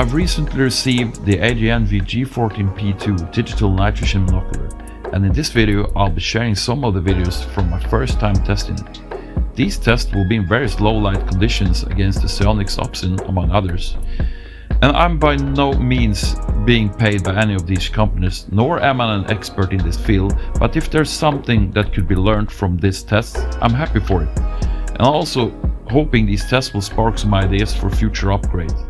I've recently received the ADNV G14P2 digital night vision binocular, and in this video I'll be sharing some of the videos from my first time testing it. These tests will be in various low light conditions against the SIONYX OPSIN among others. And I'm by no means being paid by any of these companies, nor am I an expert in this field, but if there's something that could be learned from this test, I'm happy for it. And also hoping these tests will spark some ideas for future upgrades.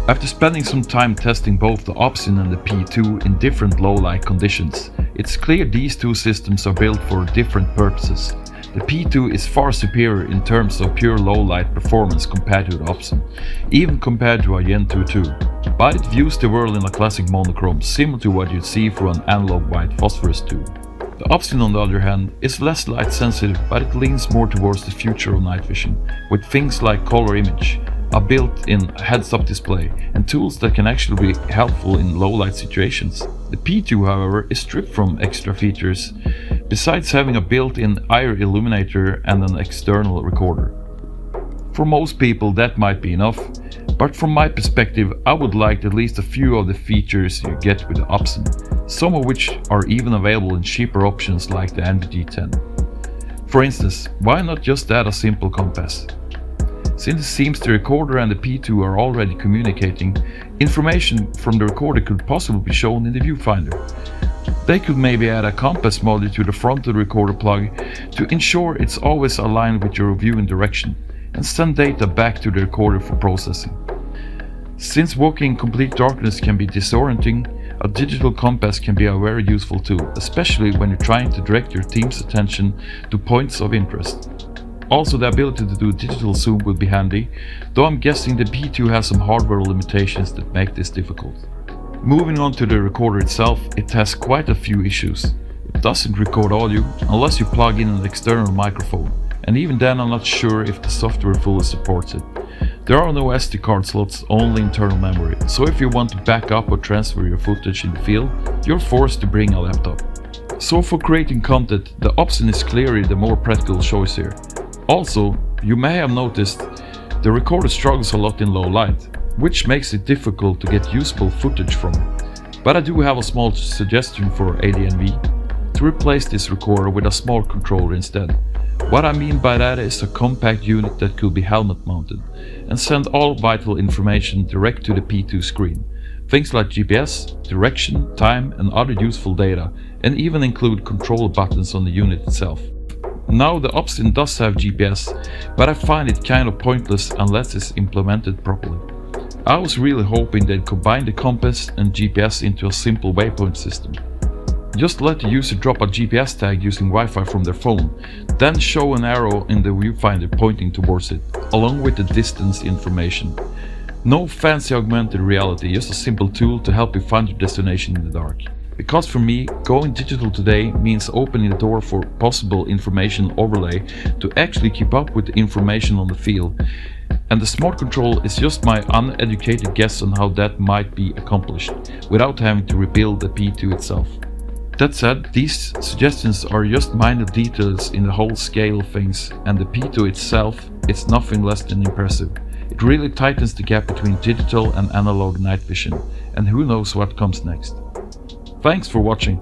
After spending some time testing both the OPSIN and the P2 in different low-light conditions, it's clear these two systems are built for different purposes. The P2 is far superior in terms of pure low-light performance compared to the OPSIN, even compared to a Gen 2.2, but it views the world in a classic monochrome similar to what you'd see through an analog white phosphorus tube. The OPSIN, on the other hand, is less light sensitive, but it leans more towards the future of night vision, with things like color image, a built-in heads-up display, and tools that can actually be helpful in low-light situations. The P2, however, is stripped from extra features, besides having a built-in IR illuminator and an external recorder. For most people that might be enough, but from my perspective I would like at least a few of the features you get with the OPSIN, some of which are even available in cheaper options like the NVG10. For instance, why not just add a simple compass? Since it seems the recorder and the P2 are already communicating, information from the recorder could possibly be shown in the viewfinder. They could maybe add a compass module to the front of the recorder plug to ensure it's always aligned with your viewing direction, and send data back to the recorder for processing. Since walking in complete darkness can be disorienting, a digital compass can be a very useful tool, especially when you're trying to direct your team's attention to points of interest. Also, the ability to do digital zoom would be handy, though I'm guessing the P2 has some hardware limitations that make this difficult. Moving on to the recorder itself, it has quite a few issues. It doesn't record audio unless you plug in an external microphone, and even then I'm not sure if the software fully supports it. There are no SD card slots, only internal memory, so if you want to back up or transfer your footage in the field, you're forced to bring a laptop. So for creating content, the OPSIN is clearly the more practical choice here. Also, you may have noticed the recorder struggles a lot in low light, which makes it difficult to get useful footage from it. But I do have a small suggestion for ADNV to replace this recorder with a small controller instead. What I mean by that is a compact unit that could be helmet mounted and send all vital information direct to the P2 screen. Things like GPS, direction, time and other useful data, and even include control buttons on the unit itself. Now the OPSIN does have GPS, but I find it kind of pointless unless it's implemented properly. I was really hoping they'd combine the compass and GPS into a simple waypoint system. Just let the user drop a GPS tag using Wi-Fi from their phone, then show an arrow in the viewfinder pointing towards it, along with the distance information. No fancy augmented reality, just a simple tool to help you find your destination in the dark. Because for me, going digital today means opening the door for possible information overlay to actually keep up with the information on the field, and the smart control is just my uneducated guess on how that might be accomplished, without having to rebuild the P2 itself. That said, these suggestions are just minor details in the whole scale of things, and the P2 itself is nothing less than impressive. It really tightens the gap between digital and analog night vision, and who knows what comes next. Thanks for watching.